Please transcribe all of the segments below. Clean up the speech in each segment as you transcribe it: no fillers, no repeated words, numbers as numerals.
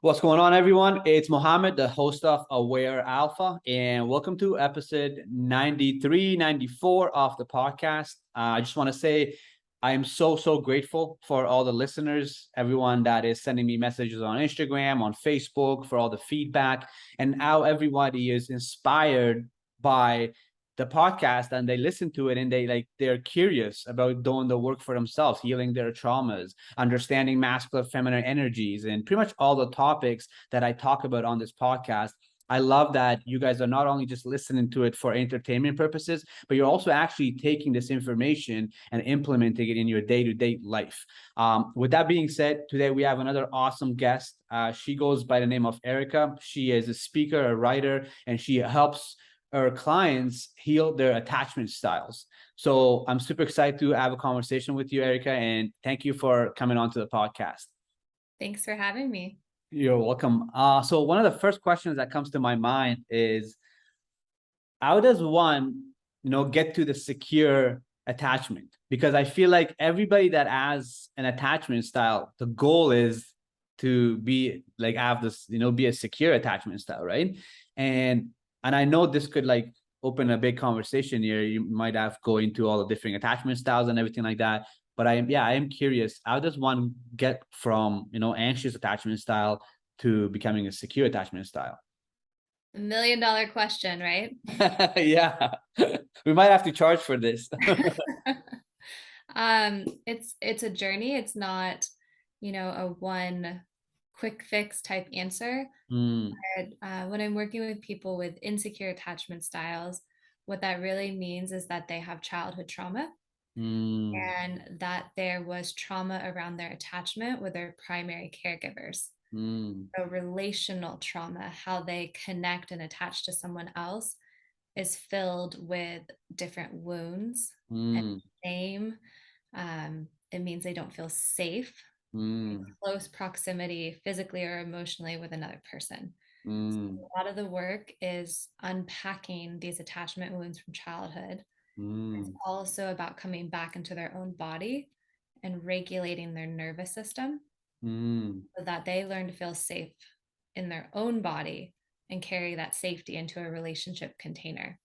What's going on, everyone? It's Mohammed, the host of Aware Alpha, and welcome to episode 93, 94 of the podcast. I just want to say I am so grateful for all the listeners, everyone that is sending me messages on Instagram, on Facebook, for all the feedback, and how everybody is inspired by the podcast and they listen to it and they're curious about doing the work for themselves, healing their traumas, understanding masculine, feminine energies, and pretty much all the topics that I talk about on this podcast. I love that you guys are not only just listening to it for entertainment purposes, but you're also actually taking this information and implementing it in your day-to-day life. With that being said, today we have another awesome guest. She goes by the name of Erica. She is a speaker, a writer, and she helps our clients heal their attachment styles. So I'm super excited to have a conversation with you, Erica, and thank you for coming on to the podcast. Thanks for having me. You're welcome. So one of the first questions that comes to my mind is, how does one, get to the secure attachment? Because I feel like everybody that has an attachment style, the goal is to be like have this, be a secure attachment style, right? And I know this could like open a big conversation here. You might have go into all the different attachment styles and everything like that. But I am curious, how does one get from, anxious attachment style to becoming a secure attachment style? $1 million question, right? Yeah. We might have to charge for this. It's a journey. It's not, a one quick fix type answer. Mm, When I'm working with people with insecure attachment styles, what that really means is that they have childhood trauma mm, and that there was trauma around their attachment with their primary caregivers. mm, So relational trauma, how they connect and attach to someone else, is filled with different wounds and mm, shame. It means they don't feel safe in mm, close proximity, physically or emotionally, with another person. So mm, a lot of the work is unpacking these attachment wounds from childhood. It's mm, also about coming back into their own body and regulating their nervous system mm, so that they learn to feel safe in their own body and carry that safety into a relationship container.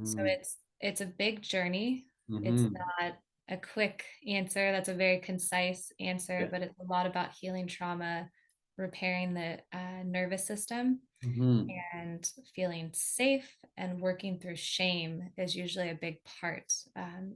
So mm, it's a big journey. It's mm, not a quick answer. That's a very concise answer, yeah. but it's a lot about healing trauma, repairing the nervous system, Mm, and feeling safe and working through shame is usually a big part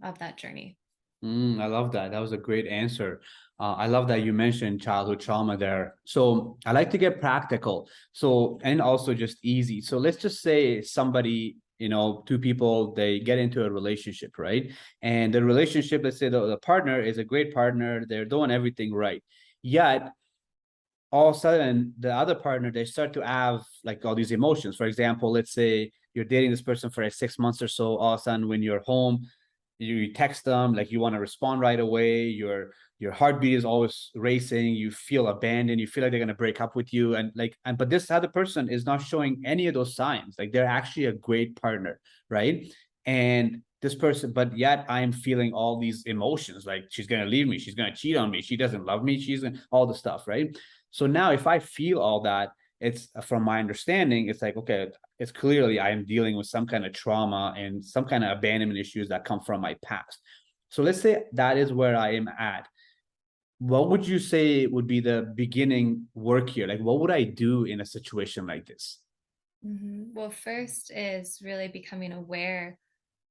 of that journey. I love that. That was a great answer. I love that you mentioned childhood trauma there. So I like to get practical. So, and also just easy. So let's just say somebody, two people, they get into a relationship, right? And the relationship, let's say the partner is a great partner. They're doing everything right. Yet all of a sudden the other partner, they start to have like all these emotions. For example, let's say you're dating this person for like 6 months or so. All of a sudden when you're home, you text them, like you want to respond right away. Your heartbeat is always racing. You feel abandoned. You feel like they're going to break up with you. But this other person is not showing any of those signs. Like they're actually a great partner, right? And this person, but yet I'm feeling all these emotions. Like she's going to leave me. She's going to cheat on me. She doesn't love me. She's all the stuff, right? So now if I feel all that, it's from my understanding, it's like, okay, it's clearly I am dealing with some kind of trauma and some kind of abandonment issues that come from my past. So let's say that is where I am at. What would you say would be the beginning work here? Like, what would I do in a situation like this? Well, first is really becoming aware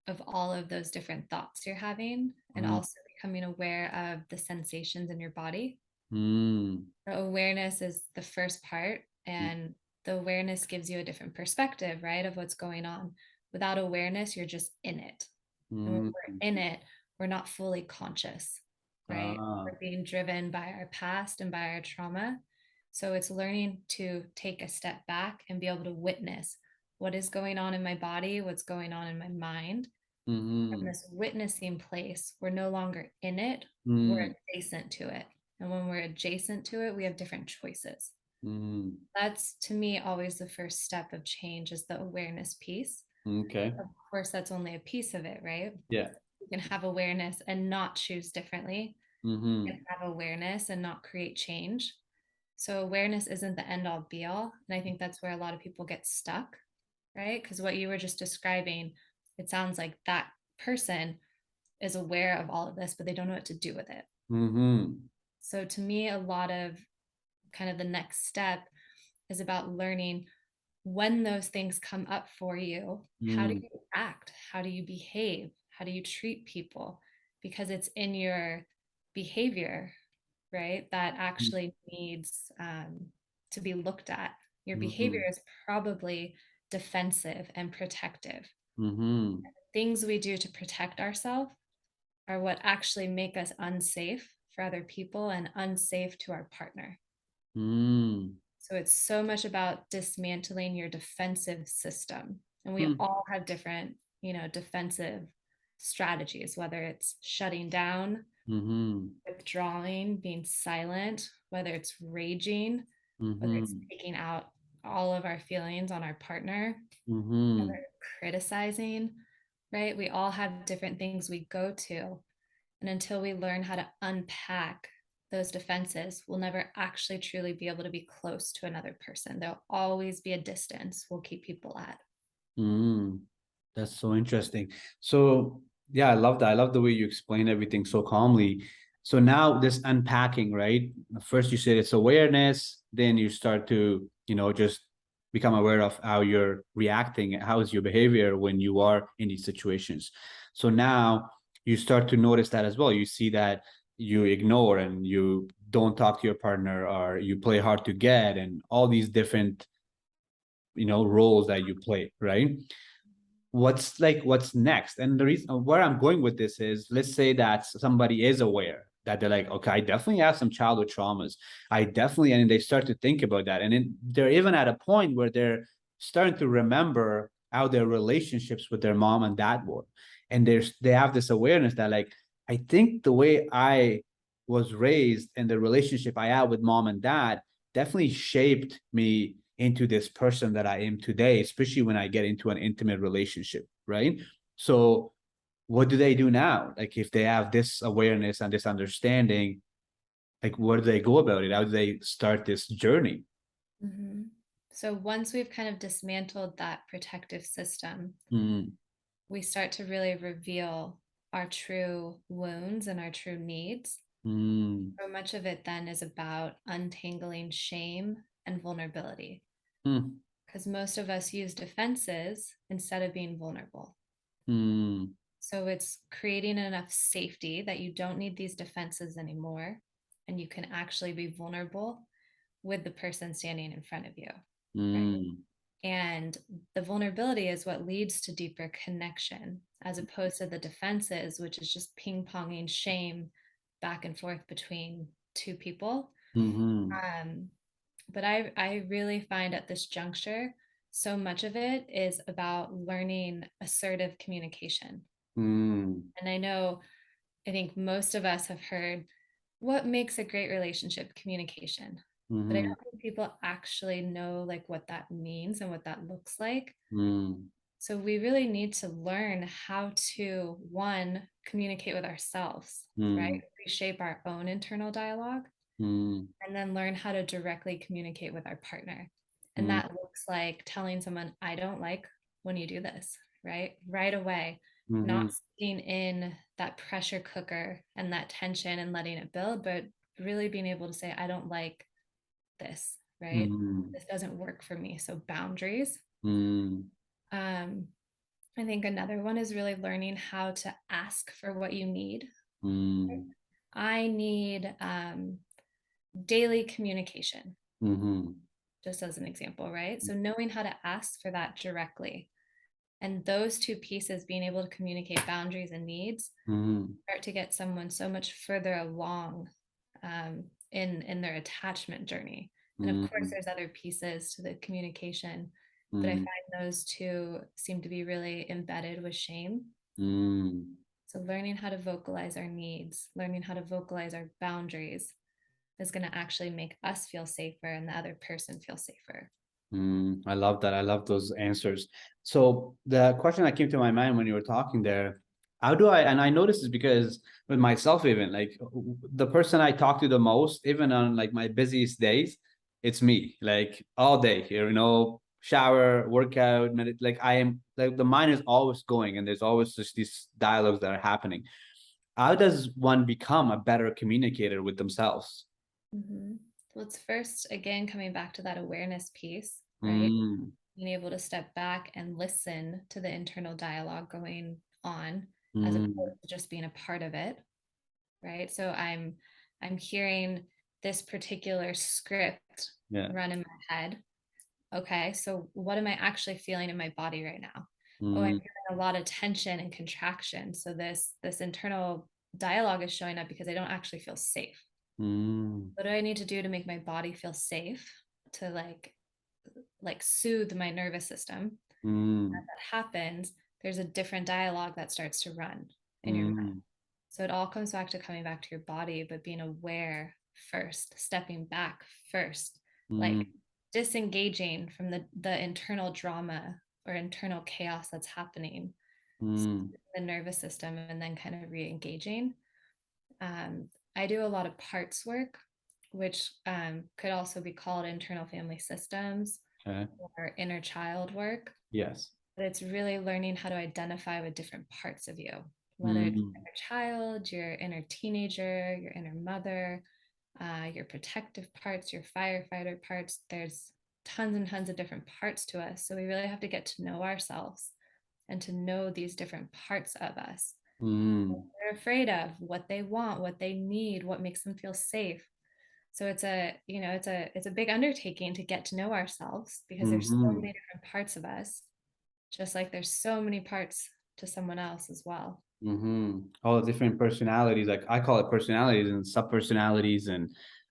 of all of those different thoughts you're having and Mm, also becoming aware of the sensations in your body. mm, So awareness is the first part, mm, and the awareness gives you a different perspective, right, of what's going on. Without awareness, you're just in it. And when mm, we're in it, we're not fully conscious, right? ah, We're being driven by our past and by our trauma. So it's learning to take a step back and be able to witness what is going on in my body, what's going on in my mind. From mm, this witnessing place, we're no longer in it, we're mm, adjacent to it. And when we're adjacent to it, we have different choices. mm. That's to me always the first step of change is the awareness piece. Okay. Of course, that's only a piece of it, right? Yeah. You can have awareness and not choose differently. You Mm-hmm. can have awareness and not create change. So awareness isn't the end all be all. And I think that's where a lot of people get stuck, right? Because what you were just describing, it sounds like that person is aware of all of this, but they don't know what to do with it. Mm-hmm. So to me, a lot of kind of the next step is about learning when those things come up for you, how do Mm, you act? How do you behave? How do you treat people? Because it's in your behavior, right, that actually needs to be looked at. Your behavior mm-hmm. is probably defensive and protective. Mm-hmm. Things we do to protect ourselves are what actually make us unsafe for other people and unsafe to our partner. Mm, So it's so much about dismantling your defensive system. And we mm, all have different, defensive strategies, whether it's shutting down, mm-hmm. withdrawing, being silent, whether it's raging, whether it's Mm-hmm. taking out all of our feelings on our partner, whether Mm-hmm. it's criticizing, right? We all have different things we go to. And until we learn how to unpack those defenses, we'll never actually truly be able to be close to another person. There'll always be a distance we'll keep people at. Mm. That's so interesting. So yeah, I love that. I love the way you explain everything so calmly. So now this unpacking, right? First you said it's awareness, then you start to, just become aware of how you're reacting, how is your behavior when you are in these situations. So now you start to notice that as well. You see that you ignore and you don't talk to your partner or you play hard to get and all these different, roles that you play, right? What's next? And the reason where I'm going with this is, let's say that somebody is aware that they're like, okay, I definitely have some childhood traumas. I definitely, and they start to think about that. And then they're even at a point where they're starting to remember how their relationships with their mom and dad were. And they have this awareness that, like, I think the way I was raised and the relationship I had with mom and dad definitely shaped me into this person that I am today, especially when I get into an intimate relationship, right? So what do they do now? Like if they have this awareness and this understanding, like where do they go about it? How do they start this journey? Mm-hmm. So once we've kind of dismantled that protective system, Mm, we start to really reveal our true wounds and our true needs. mm, So much of it then is about untangling shame and vulnerability, mm, because most of us use defenses instead of being vulnerable. mm, So it's creating enough safety that you don't need these defenses anymore and you can actually be vulnerable with the person standing in front of you, right? mm, And the vulnerability is what leads to deeper connection as opposed to the defenses, which is just ping ponging shame back and forth between two people. mm, Um, but I really find at this juncture, so much of it is about learning assertive communication. mm, And I know, I think most of us have heard what makes a great relationship communication. But I mm, don't think people actually know like what that means and what that looks like. mm, So we really need to learn how to, one, communicate with ourselves, right? mm, Reshape our own internal dialogue, mm, and then learn how to directly communicate with our partner. And mm, that looks like telling someone, I don't like when you do this, right? Right away, not mm, sitting in that pressure cooker and that tension and letting it build, but really being able to say, I don't like this, right? mm, This doesn't work for me. So boundaries. mm, Um, I think another one is really learning how to ask for what you need. mm, I need daily communication, mm, just as an example, right? So knowing how to ask for that directly. And those two pieces, being able to communicate boundaries and needs, mm, start to get someone so much further along in their attachment journey. And of course, mm, there's other pieces to the communication, but I mm, find those two seem to be really embedded with shame. mm. So learning how to vocalize our needs, learning how to vocalize our boundaries is going to actually make us feel safer and the other person feel safer. I love that. I love those answers. So the question that came to my mind when you were talking there, how do I, and I know this is because with myself, even like the person I talk to the most, even on like my busiest days, it's me, like all day here, shower, workout, like I am like the mind is always going and there's always just these dialogues that are happening. How does one become a better communicator with themselves? Hmm. Well, it's first, again, coming back to that awareness piece, right? Mm, Being able to step back and listen to the internal dialogue going on as mm, opposed to just being a part of it, right? So I'm hearing this particular script yeah. run in my head. Okay, so what am I actually feeling in my body right now? Oh, I'm Mm, feeling a lot of tension and contraction. So this internal dialogue is showing up because I don't actually feel safe. mm, What do I need to do to make my body feel safe to like soothe my nervous system? mm, As that happens, there's a different dialogue that starts to run in your mind. mm, So it all comes back to coming back to your body, but being aware first, stepping back first, like mm, disengaging from the internal drama or internal chaos that's happening, mm. the nervous system, and then kind of re-engaging. I do a lot of parts work, which could also be called internal family systems Okay. or inner child work. Yes. But it's really learning how to identify with different parts of you, whether it's Mm, your inner child, your inner teenager, your inner mother, your protective parts, your firefighter parts. There's tons and tons of different parts to us. So we really have to get to know ourselves and to know these different parts of us. What mm, they're afraid of, what they want, what they need, what makes them feel safe. So it's a big undertaking to get to know ourselves because there's so mm-hmm. many different parts of us, just like there's so many parts to someone else as well. Mm-hmm. All the different personalities, like I call it personalities and sub personalities, and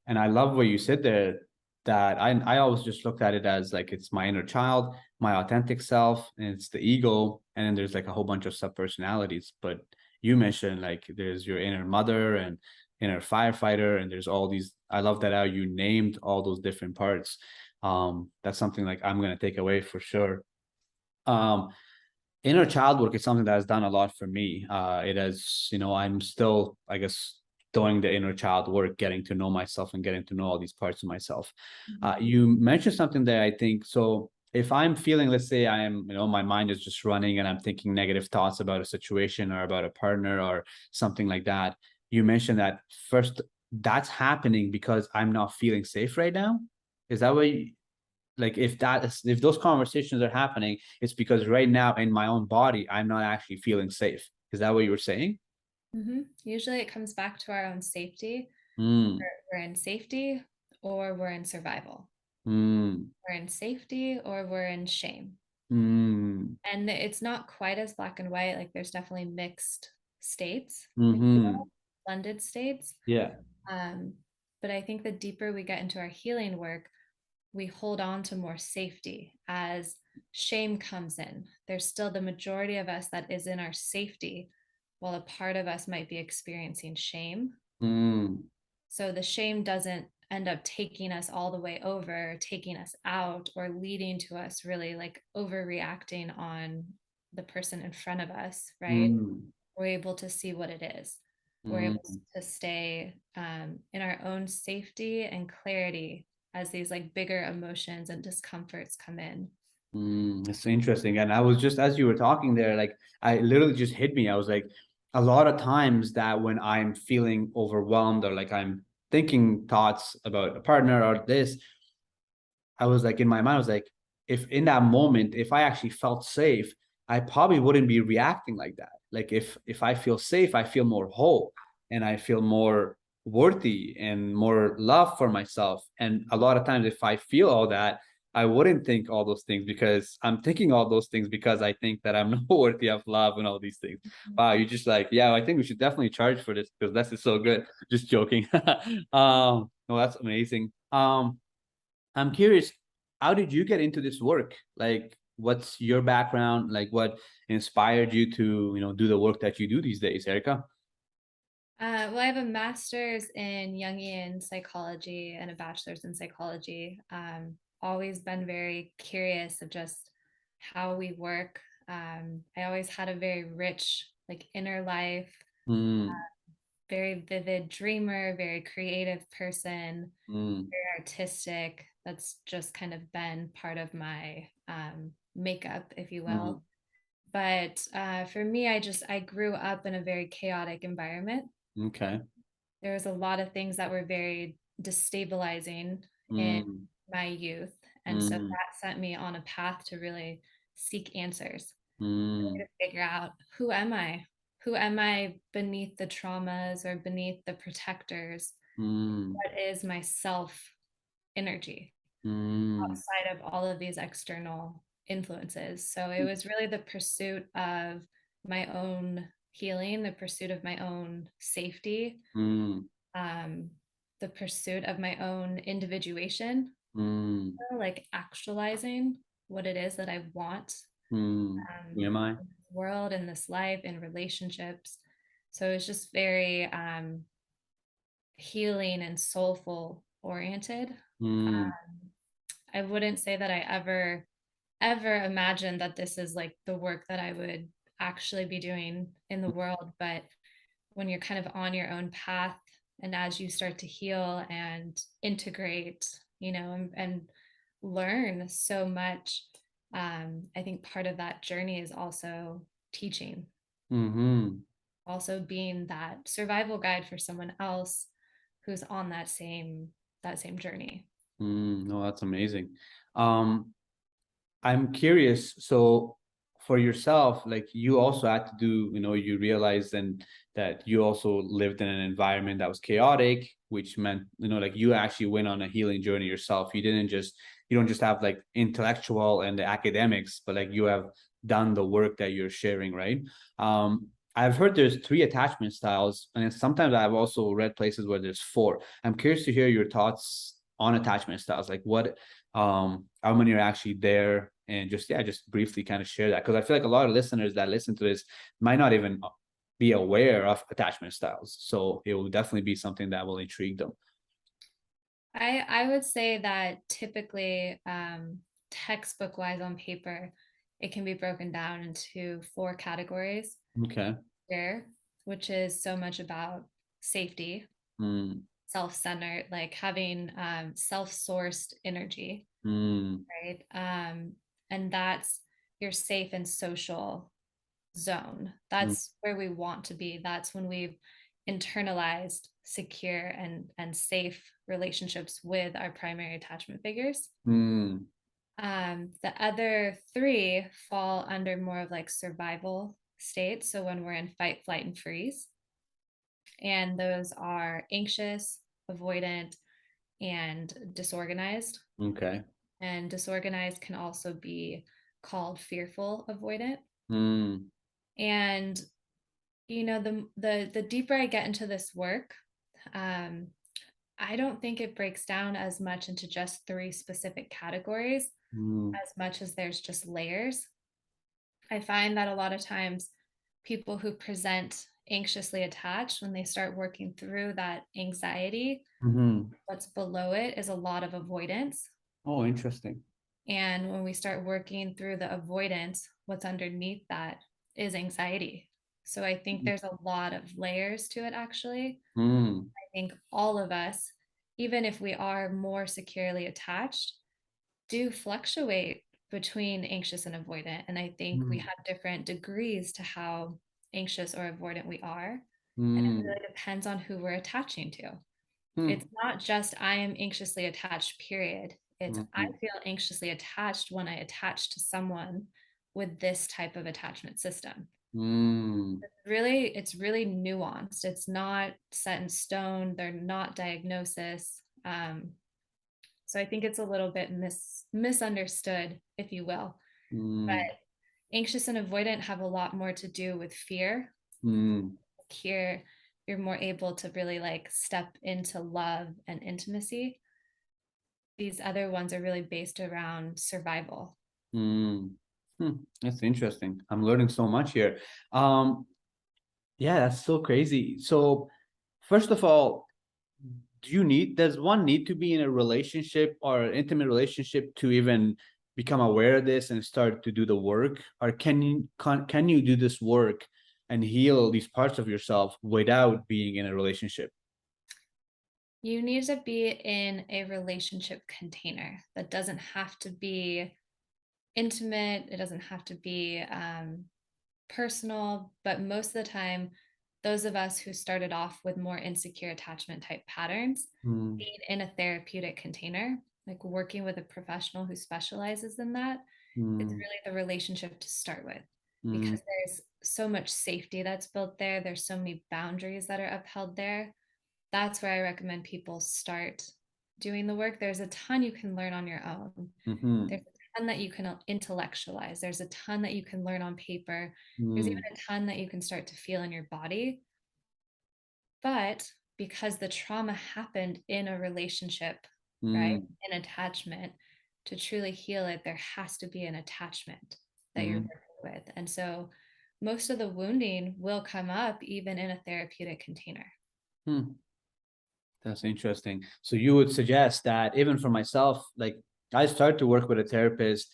I love what you said there. That I always just looked at it as like it's my inner child, my authentic self, and it's the ego, and then there's like a whole bunch of sub personalities. But you mentioned like there's your inner mother and inner firefighter, and there's all these. I love that how you named all those different parts. That's something like I'm gonna take away for sure. Um, Inner child work is something that has done a lot for me. It has, I'm still, I guess, doing the inner child work, getting to know myself and getting to know all these parts of myself. Mhm. You mentioned something there, I think. So if I'm feeling, let's say I am, my mind is just running and I'm thinking negative thoughts about a situation or about a partner or something like that. You mentioned that first, that's happening because I'm not feeling safe right now. Is that what like if those conversations are happening, it's because right now in my own body I'm not actually feeling safe. Is that what you were saying? Usually it comes back to our own safety. Mm, We're in safety or we're in survival. mm, We're in safety or we're in shame. mm, And it's not quite as black and white. Like there's definitely mixed states, if you will, mm-hmm. blended states. Yeah. Um, but I think the deeper we get into our healing work, we hold on to more safety as shame comes in. There's still the majority of us that is in our safety, while a part of us might be experiencing shame. Mm, So the shame doesn't end up taking us all the way over, taking us out, or leading to us really like overreacting on the person in front of us, right? mm, We're able to see what it is. We're able mm. to stay in our own safety and clarity as these like bigger emotions and discomforts come in. It's interesting. And I was just, as you were talking there, like I literally just hit me. I was like, a lot of times that when I'm feeling overwhelmed or like I'm thinking thoughts about a partner or this, I was like in my mind, I was like, if in that moment, if I actually felt safe, I probably wouldn't be reacting like that. Like if I feel safe, I feel more whole and I feel more worthy and more love for myself. And a lot of times if I feel all that, I wouldn't think all those things because I'm thinking all those things because I think that I'm not worthy of love and all these things. Wow, you just like, yeah, I think we should definitely charge for this because this is so good. Just joking. No, that's amazing. I'm curious, how did you get into this work? Like, what's your background? Like, what inspired you to, do the work that you do these days, Erica? Well, I have a master's in Jungian psychology and a bachelor's in psychology. Always been very curious of just how we work. I always had a very rich, like inner life, Mm, very vivid dreamer, very creative person, mm, very artistic. That's just kind of been part of my makeup, if you Mm, will. But for me, I grew up in a very chaotic environment. okay. There was a lot of things that were very destabilizing in Mm, my youth, and so mm, that sent me on a path to really seek answers, mm, to figure out, who am I? Who am I beneath the traumas or beneath the protectors? mm, What is my self energy mm, outside of all of these external influences? So it was really the pursuit of my own healing, the pursuit of my own safety, mm, um, the pursuit of my own individuation, mm, like actualizing what it is that I want, mm. Who am I? in this world, in this life, in relationships. So it's just very healing and soulful oriented. Mm, I wouldn't say that I ever imagined that this is like the work that I would actually be doing in the world. But when you're kind of on your own path, and as you start to heal and integrate, and learn so much, I think part of that journey is also teaching, mm-hmm. also being that survival guide for someone else who's on that same journey. No, that's amazing. Um, I'm curious. So for yourself, like you also had to do, you realized then that you also lived in an environment that was chaotic, which meant, like you actually went on a healing journey yourself. You don't just have like intellectual and the academics, but like you have done the work that you're sharing, right? I've heard there's three attachment styles, and sometimes I've also read places where there's four. I'm curious to hear your thoughts on attachment styles, like how many are actually there, and just, yeah, just briefly kind of share that, because I feel like a lot of listeners that listen to this might not even be aware of attachment styles, so it will definitely be something that will intrigue them. I would say that typically, textbook wise on paper, it can be broken down into four categories Okay. there, which is so much about safety, Mm, self-centered, like having self-sourced energy, mm, right? And that's your safe and social zone. mm, That's where we want to be. That's when we've internalized secure and safe relationships with our primary attachment figures. mm, The other three fall under more of like survival states. So when we're in fight, flight, and freeze, and those are anxious, avoidant, and disorganized. okay. And disorganized can also be called fearful avoidant. Mm, And the deeper I get into this work, um, I don't think it breaks down as much into just three specific categories mm, as much as there's just layers. I find that a lot of times people who present anxiously attached, when they start working through that anxiety, mm-hmm. what's below it is a lot of avoidance. Oh, interesting. And when we start working through the avoidance, what's underneath that is anxiety. So I think there's a lot of layers to it, actually. Mm, I think all of us, even if we are more securely attached, do fluctuate between anxious and avoidant. And I think we mm, have different degrees to how anxious or avoidant we are. And it mm, really depends on who we're attaching to. It's mm, not just I am anxiously attached, period. It's I mm, feel anxiously attached when I attach to someone with this type of attachment system. mm, It's really nuanced. It's not set in stone. They're not diagnosis. So I think it's a little bit misunderstood, if you will. mm, But anxious and avoidant have a lot more to do with fear. mm, Here, you're more able to really like step into love and intimacy. These other ones are really based around survival. mm. That's interesting. I'm learning so much here. Um, yeah, that's so crazy. So, first of all, does one need to be in a relationship or an intimate relationship to even become aware of this and start to do the work? Or can you do this work and heal these parts of yourself without being in a relationship? You need to be in a relationship container that doesn't have to be intimate. It doesn't have to be personal, but most of the time, those of us who started off with more insecure attachment type patterns, Mm, being in a therapeutic container, like working with a professional who specializes in that, it's mm, really the relationship to start with mm, because there's so much safety that's built there. There's so many boundaries that are upheld there. That's where I recommend people start doing the work. There's a ton you can learn on your own. mhm, There's a ton that you can intellectualize. There's a ton that you can learn on paper. There's even mm, a ton that you can start to feel in your body. But because the trauma happened in a relationship, right? mm, An attachment, to truly heal it, there has to be an attachment that you're mm, working with. And so most of the wounding will come up even in a therapeutic container. mm. That's interesting. So you would suggest that even for myself, like I started to work with a therapist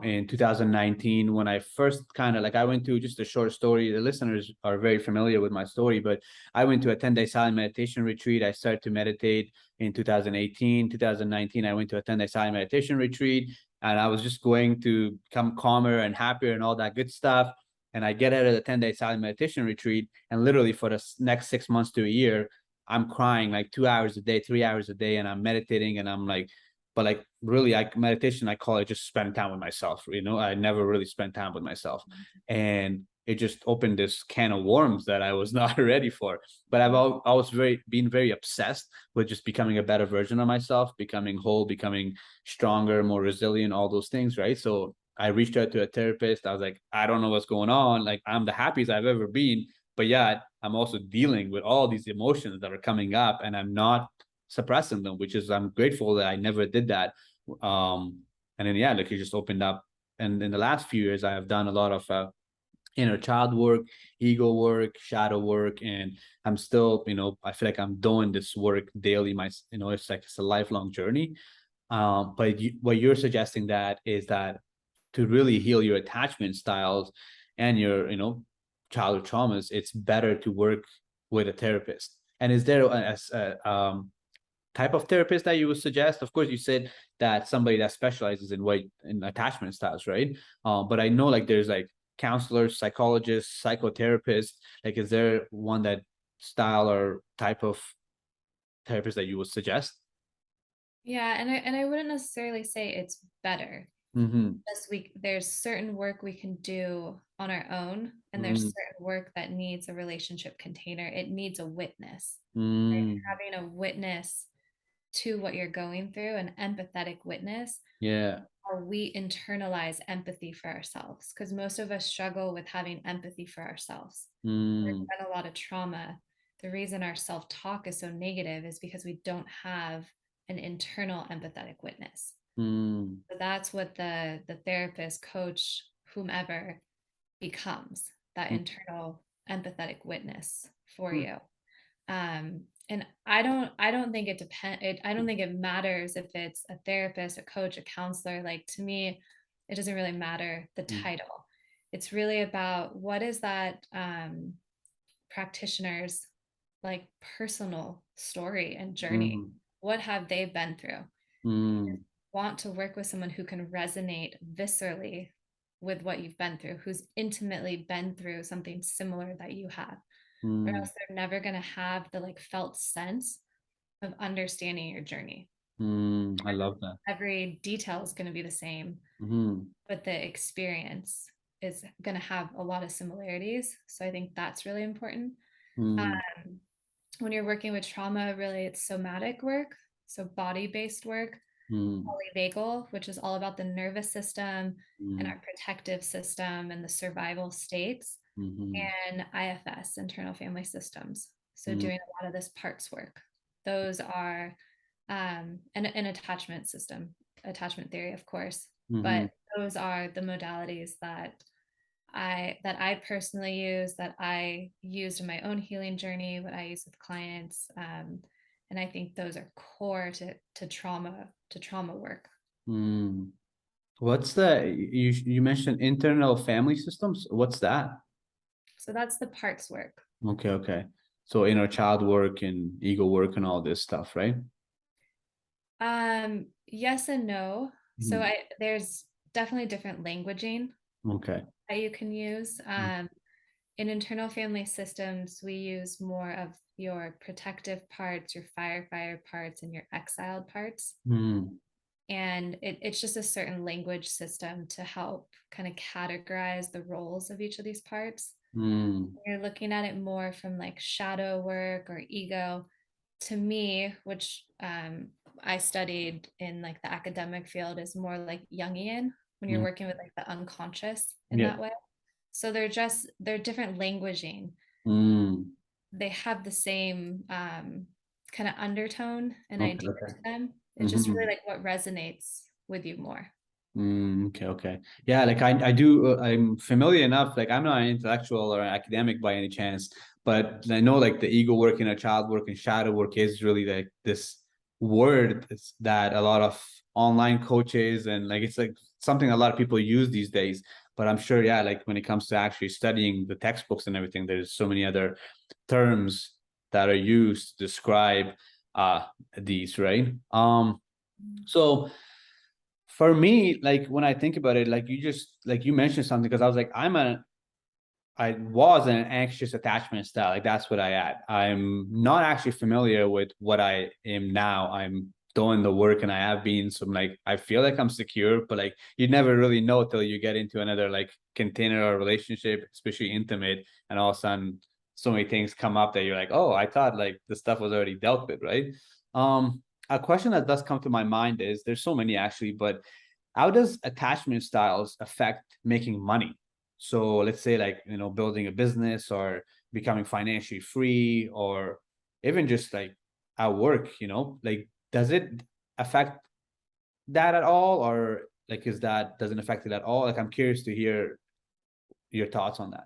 in 2019 when I first kind of like I went to just a short story. The listeners are very familiar with my story, but I went to a 10-day silent meditation retreat. I started to meditate in 2018, 2019. I went to a 10-day silent meditation retreat and I was just going to become calmer and happier and all that good stuff. And I get out of the 10-day silent meditation retreat, and literally for the next 6 months to a year, I'm crying like 2 hours a day, 3 hours a day, and I'm meditating and I'm like, but like really, like meditation, I call it just spend time with myself. I never really spent time with myself, and it just opened this can of worms that I was not ready for. But I was being very obsessed with just becoming a better version of myself, becoming whole, becoming stronger, more resilient, all those things, right? So I reached out to a therapist. I was like, I don't know what's going on. Like I'm the happiest I've ever been, but yeah, I'm also dealing with all these emotions that are coming up and I'm not suppressing them, which is I'm grateful that I never did that. And then yeah, like it just opened up. And in the last few years, I have done a lot of inner child work, ego work, shadow work, and I'm still, I feel like I'm doing this work daily. It's like it's a lifelong journey. But what you're suggesting that is that to really heal your attachment styles and your, childhood traumas, it's better to work with a therapist. And is there a type of therapist that you would suggest? Of course, you said that somebody that specializes in attachment styles, right? But I know like there's like counselors, psychologists, psychotherapists. Like, is there one that style or type of therapist that you would suggest? Yeah, and I wouldn't necessarily say it's better. Mm-hmm. There's certain work we can do on our own, and there's Mm, certain work that needs a relationship container. It needs a witness. Right? mm, Having a witness to what you're going through, an empathetic witness, yeah. or we internalize empathy for ourselves because most of us struggle with having empathy for ourselves. Mm, There's been a lot of trauma. The reason our self-talk is so negative is because we don't have an internal empathetic witness. mm, So that's what the therapist, coach, whomever becomes, that mm, internal empathetic witness for mm, you. And I don't think I don't think it matters if it's a therapist, a coach, a counselor. Like to me, it doesn't really matter the mm, title. It's really about what is that practitioner's like personal story and journey. mm, What have they been through? mm, Want to work with someone who can resonate viscerally with what you've been through, who's intimately been through something similar that you have, or mm, else they're never going to have the like felt sense of understanding your journey. I love that. Every detail is going to be the same, Mm, but the experience is going to have a lot of similarities. So I think that's really important. mm, Um, when you're working with trauma, really it's somatic work, so body based work, mm, polyvagal, which is all about the nervous system and mm, our protective system and the survival states, mm, and IFS, internal family systems. So mm, doing a lot of this parts work. Those are an attachment system, attachment theory, of course, but mm, those are the modalities that I personally use, that I used in my own healing journey, what I use with clients. And I think those are core to trauma work. mm. What's the you mentioned internal family systems? What's that? So that's the parts work. Okay, okay. So inner child work and ego work and all this stuff, right? Yes and no. So Mhm. there's definitely different languaging Okay. that you can use. In internal family systems, we use more of your protective parts, your firefighter parts, and your exiled parts. Mm, And it's just a certain language system to help kind of categorize the roles of each of these parts. mm, You're looking at it more from like shadow work or ego. To me, which I studied in like the academic field, is more like Jungian when you're mm, working with like the unconscious in yeah. that way. So they're different languaging. Mm, They have the same kind of undertone and okay, idea okay. to them. It's just really Mm-hmm. like what resonates with you more. Okay, okay. Yeah, like I do, I'm familiar enough, like I'm not an intellectual or an academic by any chance, but I know like the ego work and a child work and shadow work is really like this word that a lot of online coaches and like it's like something a lot of people use these days. But I'm sure, yeah, like when it comes to actually studying the textbooks and everything, there's so many other terms that are used to describe uh these, right? So for me, like when I think about it, like you just like you mentioned something because I was like, I was an anxious attachment style. Like that's what I had. I'm not actually familiar with what I am now. I'm doing the work and I have been. So I'm like, I feel like I'm secure, but like you never really know till you get into another like container or relationship, especially intimate, and all of a sudden so many things come up that you're like, oh, I thought like the stuff was already dealt with, right? A question that does come to my mind is there's so many actually, but how does attachment styles affect making money? So let's say like, building a business or becoming financially free or even just like at work, like does it affect that at all? Or like is that doesn't affect it at all? Like I'm curious to hear your thoughts on that.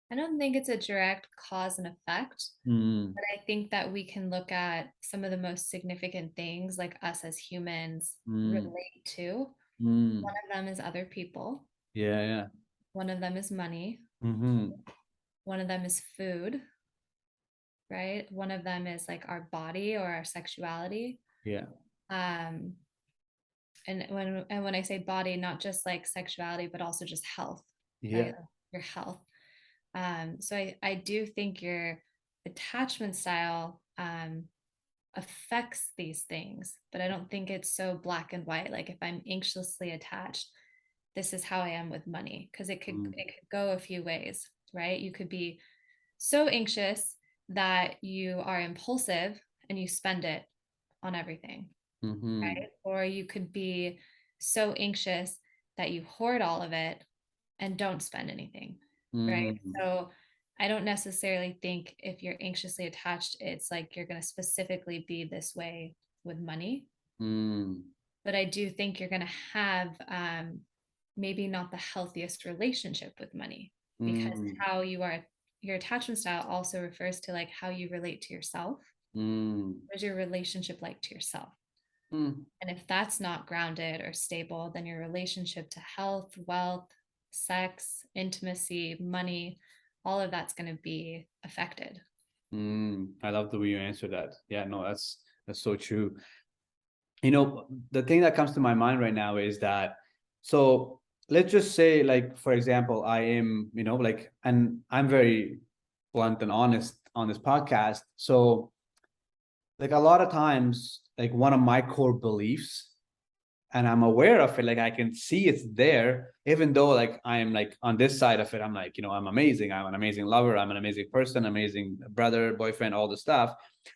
I don't think it's a direct cause and effect, Mm, but I think that we can look at some of the most significant things like us as humans mm, relate to. One mm. of them is other people, Yeah, yeah. one of them is money, Mm-hmm. one of them is food, right? One of them is like our body or our sexuality. Yeah. Um, and when I say body, not just like sexuality, but also just health, Yeah. right? Your health. So I do think your attachment style affects these things, but I don't think it's so black and white. Like if I'm anxiously attached, this is how I am with money, because Mm, it could go a few ways, right? You could be so anxious that you are impulsive and you spend it on everything, mm-hmm. right? Or you could be so anxious that you hoard all of it and don't spend anything, right? Mm, So I don't necessarily think if you're anxiously attached, it's like you're going to specifically be this way with money. mm, But I do think you're going to have maybe not the healthiest relationship with money, because mm, how you are, your attachment style also refers to like how you relate to yourself. mm, What is your relationship like to yourself? mm. And if that's not grounded or stable, then your relationship to health, wealth, sex, intimacy, money, all of that's going to be affected. I love the way you answer that. Yeah, no, that's so true. The thing that comes to my mind right now is that so let's just say like for example, I am, like and I'm very blunt and honest on this podcast. So like a lot of times, like one of my core beliefs and I'm aware of it. Like I can see it's there, even though like I'm like on this side of it, I'm like, I'm amazing. I'm an amazing lover. I'm an amazing person, amazing brother, boyfriend, all the stuff.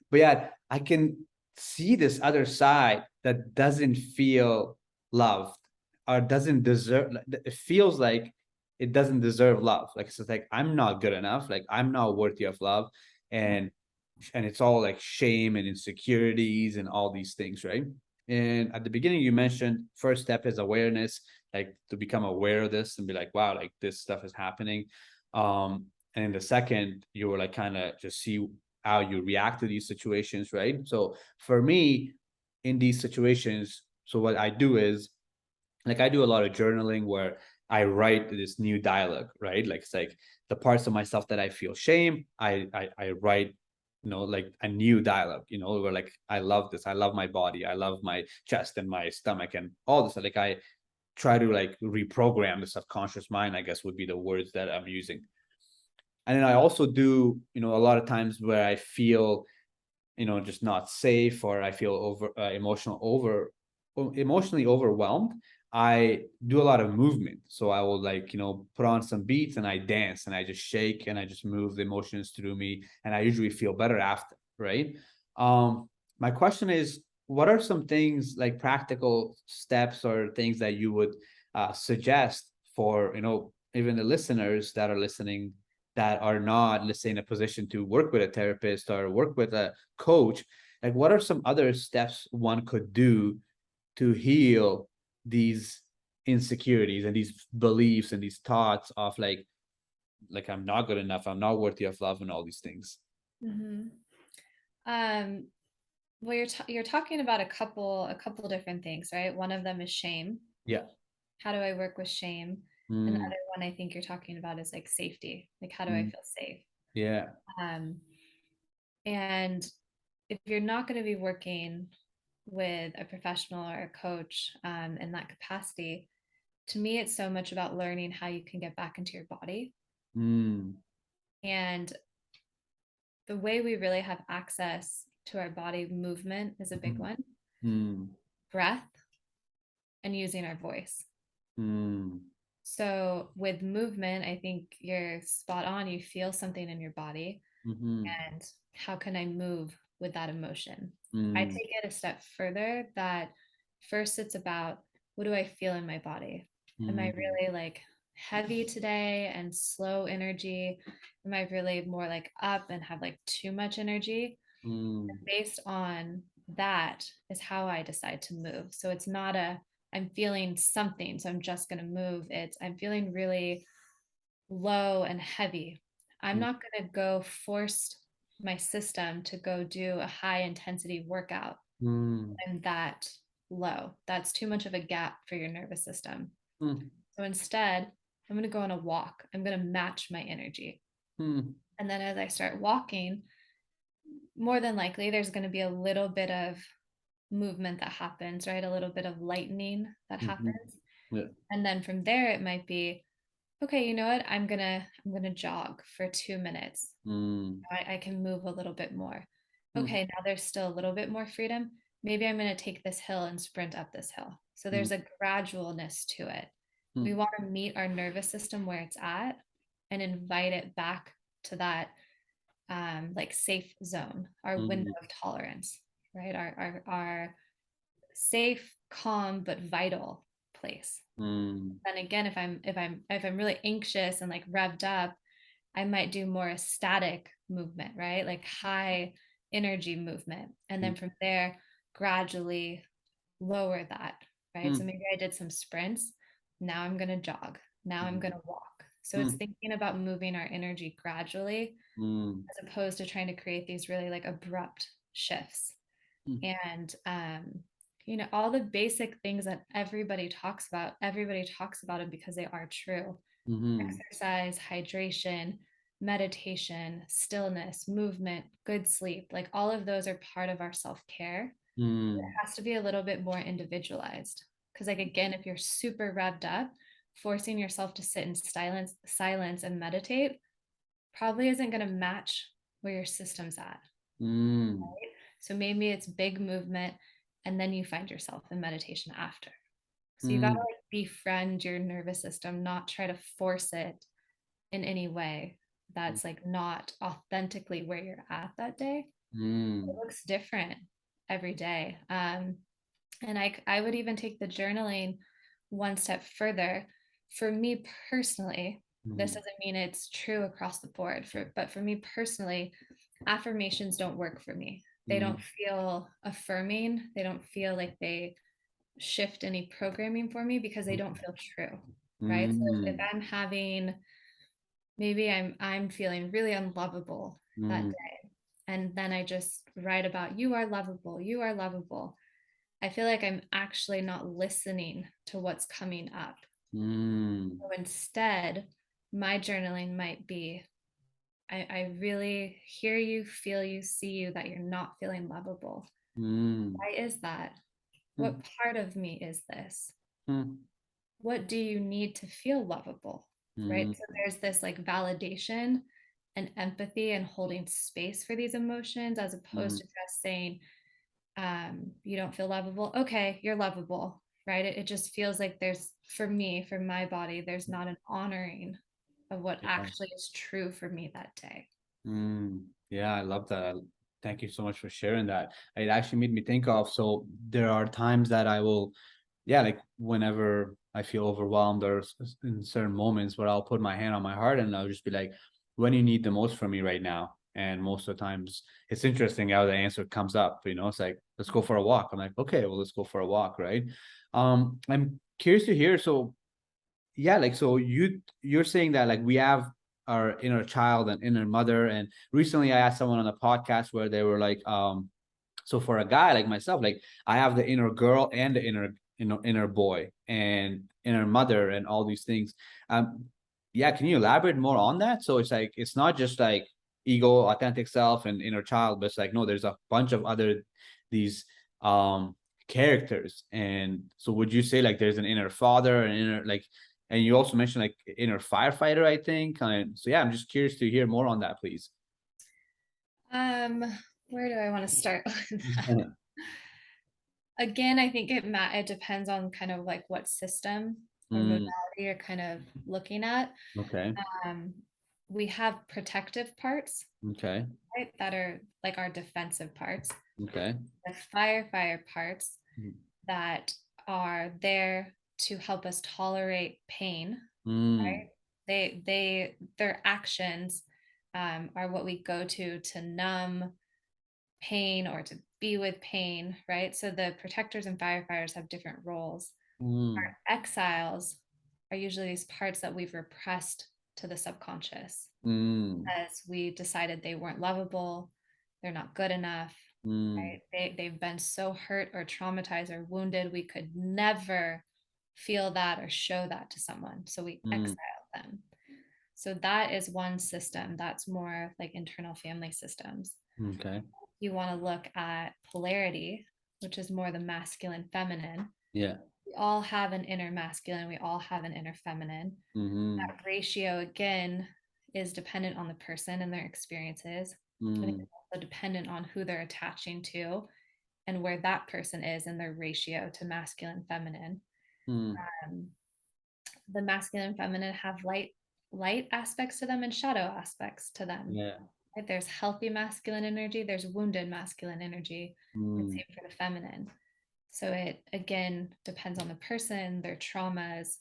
But yet I can see this other side that doesn't feel loved or doesn't deserve. It feels like it doesn't deserve love. Like it's just like I'm not good enough. Like I'm not worthy of love, and it's all like shame and insecurities and all these things, right? And at the beginning, you mentioned first step is awareness, like to become aware of this and be like, wow, like this stuff is happening. And in the second, you were like kind of just see how you react to these situations, right? So for me, in these situations, so what I do is like I do a lot of journaling where I write this new dialogue, right? Like it's like the parts of myself that I feel shame, I write, like a new dialogue, where like I love this, I love my body, I love my chest and my stomach and all this. Like I try to like reprogram the subconscious mind, I guess would be the words that I'm using. And then I also do, a lot of times where I feel, just not safe, or I feel emotionally overwhelmed. I do a lot of movement. So I will like, put on some beats and I dance and I just shake and I just move the emotions through me. And I usually feel better after, right? My question is, what are some things like practical steps or things that you would suggest for, even the listeners that are listening that are not, let's say, in a position to work with a therapist or work with a coach? Like, what are some other steps one could do to heal these insecurities and these beliefs and these thoughts of like I'm not good enough, I'm not worthy of love, and all these things? Mm-hmm. Um, well, you're talking about a couple different things, right? One of them is shame. Yeah. How do I work with shame? And the Mm, other one I think you're talking about is like safety. Like, how do I mm, feel safe? yeah. Um, and if you're not going to be working with a professional or a coach in that capacity, to me, it's so much about learning how you can get back into your body. Mm, And the way we really have access to our body movement is a big mm, one. mm, Breath and using our voice. mm, So with movement, I think you're spot on. You feel something in your body, mhm, and how can I move with that emotion? I mm, take it a step further that first it's about, what do I feel in my body? Am I mm, really like heavy today and slow energy? Am I really more like up and have like too much energy? mm, Based on that is how I decide to move. So it's not I'm feeling something, so I'm just going to move. It's I'm feeling really low and heavy. I'm mm, not going to go force my system to go do a high intensity workout. mm, I'm that low. That's too much of a gap for your nervous system. mm, So instead, I'm going to go on a walk. I'm going to match my energy. mm, And then as I start walking, more than likely there's going to be a little bit of movement that happens, right? A little bit of lightening that mhm, happens. yeah. And then from there it might be, okay, you know what? I'm gonna jog for 2 minutes. Mm, I can move a little bit more. mm, Okay, now there's still a little bit more freedom. Maybe I'm gonna take this hill and sprint up this hill. So mm, there's a gradualness to it. We mm, want to meet our nervous system where it's at and invite it back to that like safe zone, our window mm, of tolerance, right? Our safe, calm, but vital place. mm, Then again, if I'm really anxious and like revved up, I might do more static movement, right? Like high energy movement. And mm, then from there, gradually lower that, right? So mm, maybe I did some sprints. Now I'm going to jog. Now I'm going to walk. So it's mm, thinking about moving our energy gradually mm, as opposed to trying to create these really like abrupt shifts. mm, And all the basic things that everybody talks about it because they are true. mhm, Exercise, hydration, meditation, stillness, movement, good sleep, like all of those are part of our self-care. It mm, has to be a little bit more individualized, because like again, if you're super revved up, forcing yourself to sit in silence and meditate probably isn't going to match where your system's at. mm, So maybe it's big movement and then you find yourself in meditation after. So you got to mm, like befriend your nervous system, not try to force it in any way that's like not authentically where you're at that day. It mm, looks different every day. And I would even take the journaling one step further. For me personally, this mm, doesn't mean it's true across the board, but for me personally, affirmations don't work for me. They don't mm, feel affirming. They don't feel like they shift any programming for me because they don't feel true, right? So if mm, I'm having, maybe I'm feeling really unlovable that mm, day, and then I just write about, you are lovable, you are lovable. I feel like I'm actually not listening to what's coming up. Mm, So instead, my journaling might be, I really hear you, feel you, see you, that you're not feeling lovable. mm, Why is that? What mm, part of me is this? mm, What do you need to feel lovable? Right? mm, So there's this like validation and empathy and holding space for these emotions as opposed mm. to just saying, you don't feel lovable. Okay, you're lovable, right? It just feels like there's, for me, for my body, there's not an honoring of what Yeah. actually is true for me that day. Yeah, I love that. Thank you so much for sharing that. It actually made me think of, so there are times that I will, yeah, like whenever I feel overwhelmed or in certain moments where I'll put my hand on my heart and I'll just be like, when you need the most from me right now. And most of the times it's interesting how the answer comes up, it's like, let's go for a walk. I'm like, okay, well, let's go for a walk, right? I'm curious to hear. So yeah, like, so you're saying that like we have our inner child and inner mother. And recently I asked someone on a podcast where they were like, so for a guy like myself, like I have the inner girl and the inner boy and inner mother and all these things. Yeah, can you elaborate more on that? So it's like, it's not just like ego, authentic self, and inner child, but it's like, no, there's a bunch of other these characters. And so would you say like there's an inner father and inner, like, and you also mentioned like inner firefighter, I think. And so yeah, I'm just curious to hear more on that, please. Um, where do I want to start on that? Again, I think it depends on kind of like what system or Mm, modality you're kind of looking at. okay. Um, we have protective parts, Okay. right, that are like our defensive parts. Okay. The fire parts Mm, that are there to help us tolerate pain. mm, Their actions are what we go to numb pain or to be with pain, right? So the protectors and firefighters have different roles. mm, Exiles are usually these parts that we've repressed to the subconscious mm, as we decided they weren't lovable, they're not good enough, mm, right? They've been so hurt or traumatized or wounded, we could never feel that or show that to someone. So we mm. exile them. So that is one system that's more like internal family systems. Okay. You want to look at polarity, which is more the masculine feminine. Yeah. We all have an inner masculine, we all have an inner feminine. Mm-hmm. That ratio again is dependent on the person and their experiences. And Mm, it's also dependent on who they're attaching to and where that person is in their ratio to masculine feminine. mm. Um, the masculine and feminine have light aspects to them and shadow aspects to them. Yeah. Right? There's healthy masculine energy, there's wounded masculine energy, and Mm, same for the feminine. So it again depends on the person, their traumas,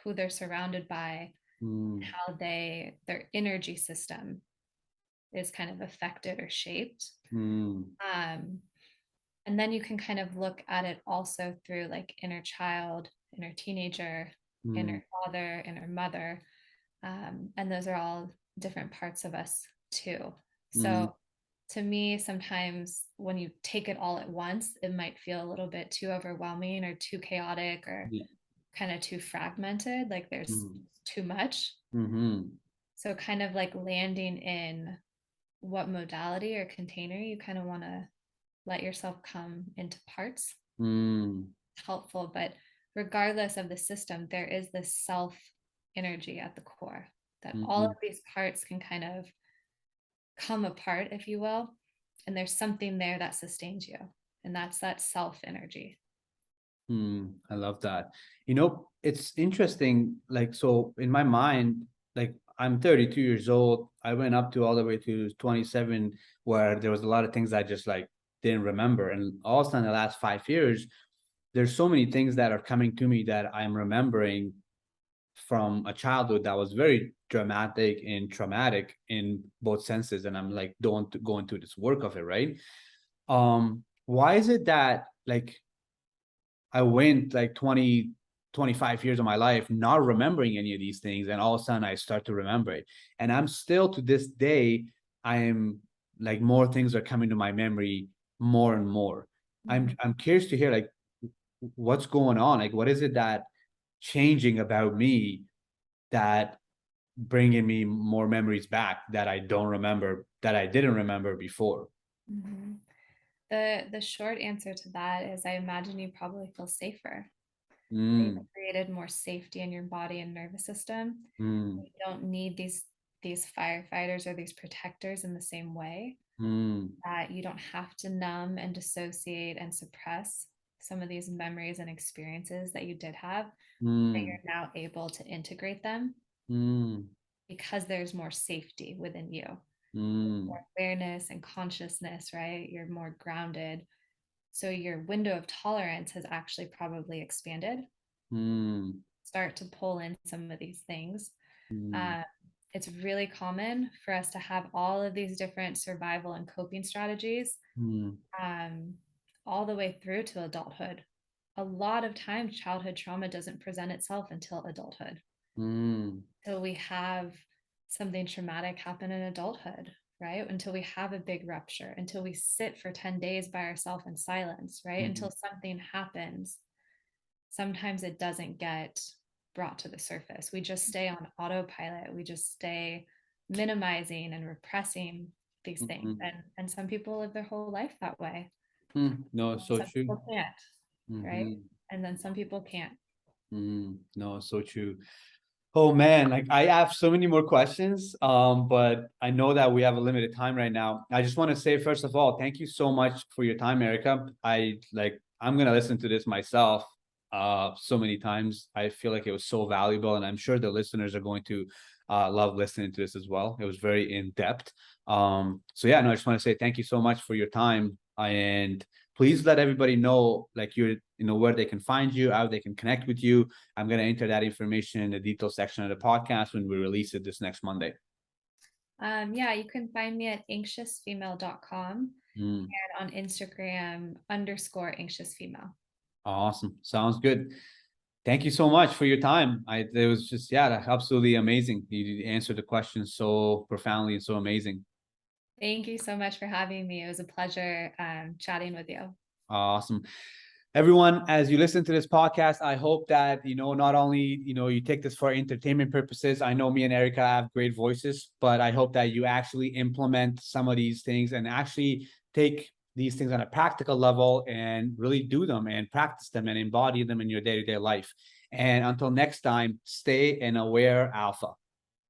who they're surrounded by, mm, how their energy system is kind of affected or shaped. mm, Um, and then you can kind of look at it also through like inner child, inner teenager, mm, inner father, inner mother. And those are all different parts of us too. mm. So to me, sometimes when you take it all at once, it might feel a little bit too overwhelming or too chaotic or Yeah. kind of too fragmented, like there's Mm, too much. mm-hmm. So kind of like landing in what modality or container you kind of want to let yourself come into parts. Mm, It's helpful, but regardless of the system, there is this self energy at the core that all of mm-hmm. these parts can kind of come apart, if you will, and there's something there that sustains you, and that's that self energy. I love that. It's interesting. Like, so in my mind, like I'm 32 years old. I went up to all the way to 27, where there was a lot of things I just like didn't remember. And all of a sudden, the last 5 years, there's so many things that are coming to me that I'm remembering from a childhood that was very dramatic and traumatic in both senses. And I'm like, don't go into this work of it, right? Why is it that like I went like 20, 25 years of my life not remembering any of these things, and all of a sudden I start to remember it. And I'm still to this day, I'm like more things are coming to my memory more and more. Mhm. I'm curious to hear like what's going on. Like what is it that changing about me that bringing me more memories back that I don't remember, that I didn't remember before? Mhm. The short answer to that is I imagine you probably feel safer. They've Mm, created more safety in your body and nervous system. mm, You don't need these firefighters or these protectors in the same way. mm, That you don't have to numb and dissociate and suppress some of these memories and experiences that you did have, that mm, you're now able to integrate them mm, because there's more safety within you. mm, More awareness and consciousness, right? You're more grounded. So your window of tolerance has actually probably expanded. mm, Start to pull in some of these things. mm, Uh, it's really common for us to have all of these different survival and coping strategies, mm, um, all the way through to adulthood. A lot of times, childhood trauma doesn't present itself until adulthood. mm, So we have something traumatic happen in adulthood, right? Until we have a big rupture, until we sit for 10 days by ourselves in silence, right? mm, Until something happens. Sometimes it doesn't get brought to the surface. We just stay on autopilot. We just stay minimizing and repressing these things. mm, And some people live their whole life that way. mm. No, so Some true. people can't, right? Mm-hmm. And then some people can't. No, so true. Oh man, like I have so many more questions, but I know that we have a limited time right now. I just want to say, first of all, thank you so much for your time, Erica. I'm gonna listen to this myself so many times. I feel like it was so valuable, and I'm sure the listeners are going to love listening to this as well. It was very in depth. So yeah, no, I just want to say thank you so much for your time, and please let everybody know, like, where they can find you, how they can connect with you. I'm going to enter that information in the details section of the podcast when we release it this next Monday. Yeah, you can find me at anxiousfemale.com Mm, and on Instagram _anxiousfemale. awesome. Sounds good. Thank you so much for your time. It was just, yeah, absolutely amazing. You answered the question so profoundly and so amazing. Thank you so much for having me. It was a pleasure chatting with you. Awesome. Everyone, as you listen to this podcast, I hope that, not only, you take this for entertainment purposes. I know me and Erica have great voices, but I hope that you actually implement some of these things and actually take these things on a practical level and really do them and practice them and embody them in your day-to-day life. And until next time, stay an aware alpha.